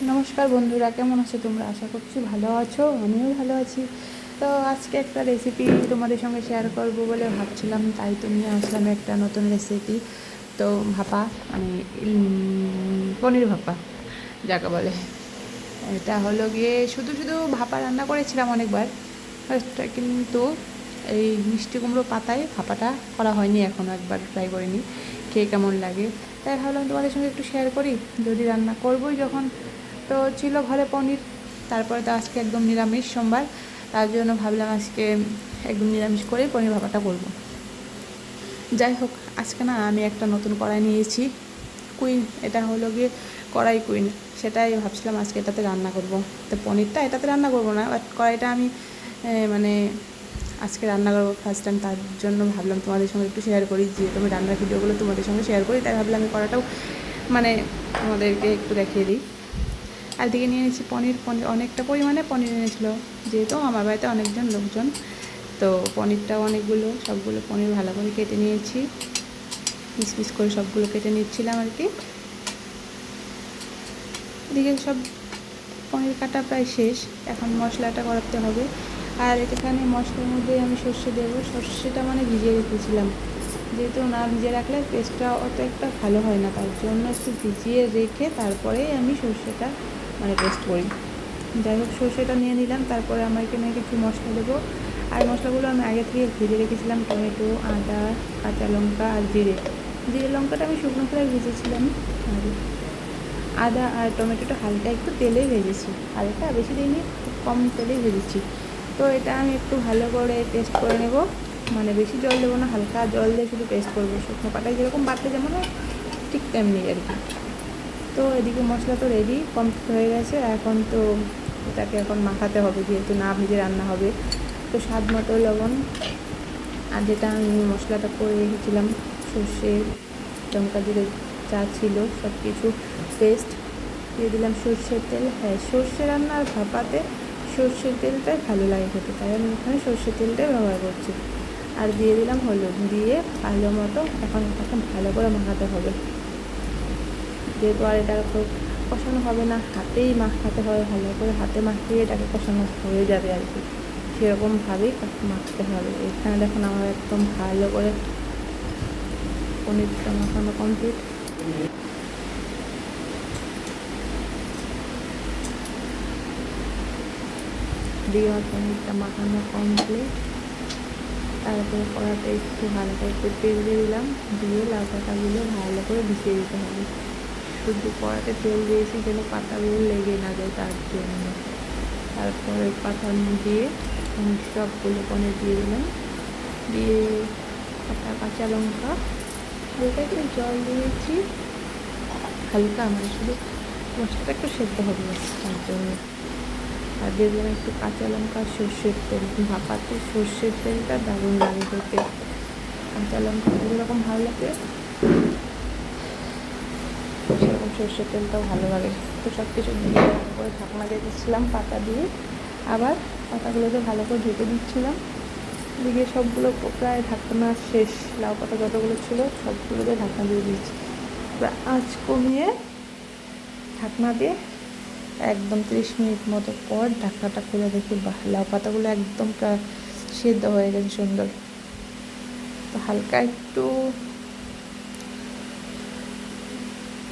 নমস্কার বন্ধুরা, কেমন আছো তোমরা? আশা করছি ভালো আছো, আমিও ভালো আছি। তো আজকে একটা রেসিপি তোমাদের সঙ্গে শেয়ার করব বলে ভাবছিলাম, তাই তো নিয়ে আসলাম একটা নতুন রেসিপি। তো ভাপা মানে পনির ভাপা যাকে বলে, এটা হলো গিয়ে শুধু শুধু ভাপা রান্না করেছিলাম অনেকবার, কিন্তু এই মিষ্টি কুমড়ো পাতায় ভাপাটা করা হয়নি, এখনও একবার ট্রাই করিনি, খেয়ে কেমন লাগে তাই ভাবলাম তোমাদের সঙ্গে একটু শেয়ার করি। যদি রান্না করবোই যখন, তো ছিল ঘরে পনির, তারপরে তো আজকে একদম নিরামিষ সোমবার, তার জন্য ভাবলাম আজকে একদম নিরামিষ করে পনির ভাপাটা করব। যাই হোক, আজকে না আমি একটা নতুন কড়াই নিয়েছি, কুইন, এটা হলো গিয়ে কড়াই কুইন। সেটাই ভাবছিলাম আজকে এটাতে রান্না করব। তো পনিরটা এটাতে রান্না করব না, বাট কড়াইটা আমি মানে আজকে রান্না করবো ফার্স্ট টাইম, তার জন্য ভাবলাম তোমাদের সঙ্গে একটু শেয়ার করি, যে তুমি রান্নার ভিডিওগুলো তোমাদের সঙ্গে শেয়ার করি, তাই ভাবলাম আমি কড়াটাও মানে তোমাদেরকে একটু দেখিয়ে দিই। আর দিকে নিয়ে নিয়েছি পনির অনেকটা পরিমাণে পনির এনেছিলো, যেহেতু আমার বাড়িতে অনেকজন লোকজন, তো পনিরটাও অনেকগুলো, সবগুলো পনির ভালো করে কেটে নিয়েছি, পিস পিস করে সবগুলো কেটে নিচ্ছিলাম আর কি। এদিকে সব পনির কাটা প্রায় শেষ, এখন মশলাটা করাতে হবে। আর এখানে মশলার মধ্যে আমি সর্ষে দেবো, সর্ষেটা মানে ভিজিয়ে রেখেছিলাম, যেহেতু না ভিজিয়ে রাখলে পেস্টটা অত একটা ভালো হয় না, তার জন্য একটু ভিজিয়ে রেখে তারপরেই আমি সর্ষেটা মানে পেস্ট করি। যাই হোক, সর্ষেটা নিয়ে নিলাম, তারপরে আমার এখানে কিছু মশলা দেবো। আর মশলাগুলো আমি আগে থেকে ভেজে রেখেছিলাম, টমেটো, আদা, কাঁচা লঙ্কা আর জিরে। লঙ্কাটা আমি শুকনো করে ভেজেছিলাম, আর আদা আর টমেটোটা হালকা একটু তেলেই ভেজেছি, হালকা বেশি দিইনি, খুব কম তেলেই ভেজেছি। তো এটা আমি একটু ভালো করে পেস্ট করে নেব, মানে বেশি জল দেবো না, হালকা জল দিয়ে শুধু পেস্ট করবো, শুকনো পাতায় যেরকম বাটলে যেমন হয় ঠিক তেমনি আর কি। তো এদিকে মশলা তো রেডি কমপ্লিট হয়ে গেছে, এখন তো এটাকে এখন মাখাতে হবে, যেহেতু না ভেজে রান্না হবে। তো স্বাদ মতো লবণ, আর যেটা আমি মশলাটা করে রেখেছিলাম, সর্ষে, লঙ্কা, জিরে যা ছিল সব কিছু পেস্ট দিয়ে দিলাম, সর্ষের তেল। হ্যাঁ, সর্ষে রান্না আর ভাপাতে সর্ষের তেলটাই ভালো লাগে খেতে, তাই আমি এখানে সর্ষের তেলটাই ব্যবহার করছি। আর দিয়ে দিলাম হলুদ, দিয়ে ভালো মতো এখন ভালো করে মাখাতে হবে, যেহেতু আর এটা তো কষানো হবে না, হাতেই মাখাতে হবে, ভালো করে হাতে মাখিয়ে এটাকে কষানো হয়ে যাবে আর কি, সেরকমভাবেই মাখতে হবে। এখানে দেখুন আমার একদম ভালো করে পনিরটা মাখানো কমপ্লিট। দিয়ে আমার পনিরটা মাখানো কমপ্লিট, তারপরে কড়াতে একটু হালকা একটু তেল দিয়ে দিলাম, দিয়ে লাউ পাতাগুলো ভালো করে ভিজিয়ে দিতে হবে। শুধু কড়াতে তেল দিয়েছি যেন পাতাগুলো লেগে না যায়, তার জন্য। তারপরে পাতা দিয়ে সবগুলো পনির দিয়ে দিলাম, দিয়ে একটা কাঁচা লঙ্কা, হালকা একটু জল দিয়েছি, হালকা মানে শুধু মশলাটা একটু সেদ্ধ হবে তার জন্য। আর দিয়ে দিলাম একটু কাঁচা লঙ্কা, সর্ষের তেল। ভাপাতে সর্ষের তেলটা দারুণ লাগে খেতে, কাঁচা লঙ্কা যেরকম ভালো লাগে সেরকম সর্ষের তেলটাও ভালো লাগে। তো সব কিছু দিয়ে ভালো করে ঢাকনা দিয়ে দিচ্ছিলাম পাতা দিয়ে, আবার পাতাগুলোকে ভালো করে ঢেকে দিচ্ছিলাম। দিকে সবগুলো প্রায় ঢাকনা শেষ, লাউ পাতা যতগুলো ছিল সবগুলোকে ঢাকনা দিয়ে দিয়েছি। আঁচ কমিয়ে ঢাকনা দিয়ে একদম 30 মিনিট মতো পর ঢাকনাটা খুলে দেখি, বাহ, লাউ পাতাগুলো একদম প্রায় সেদ্ধ হয়ে গেছে সুন্দর। তো হালকা একটু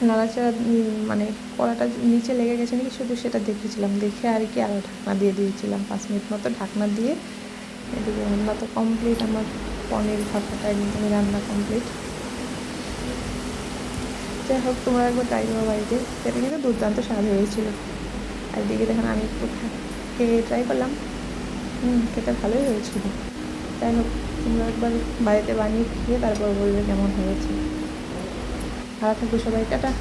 নাড়াচাড়া মানে কড়াটা নিচে লেগে গেছে নাকি শুধু সেটা দেখেছিলাম, দেখে আর কি আরও ঢাকনা দিয়ে দিয়েছিলাম 5 মিনিট মতো ঢাকনা দিয়ে। এদিকে রান্না তো কমপ্লিট, আমার পনির ভাপাটা একদম রান্না কমপ্লিট। যাই হোক, তোমরা একবার ট্রাই করো বাড়িতে, সেটা কিন্তু দুর্দান্ত স্বাদ হয়েছিল। আর এদিকে দেখুন আমি একটু খেয়ে ট্রাই করলাম, খেতে ভালোই হয়েছিল। যাই হোক, তোমরা একবার বাড়িতে বানিয়ে খেয়ে তারপর বলবে কেমন হয়েছে। ভালো থাকবে সবাই, টাটা।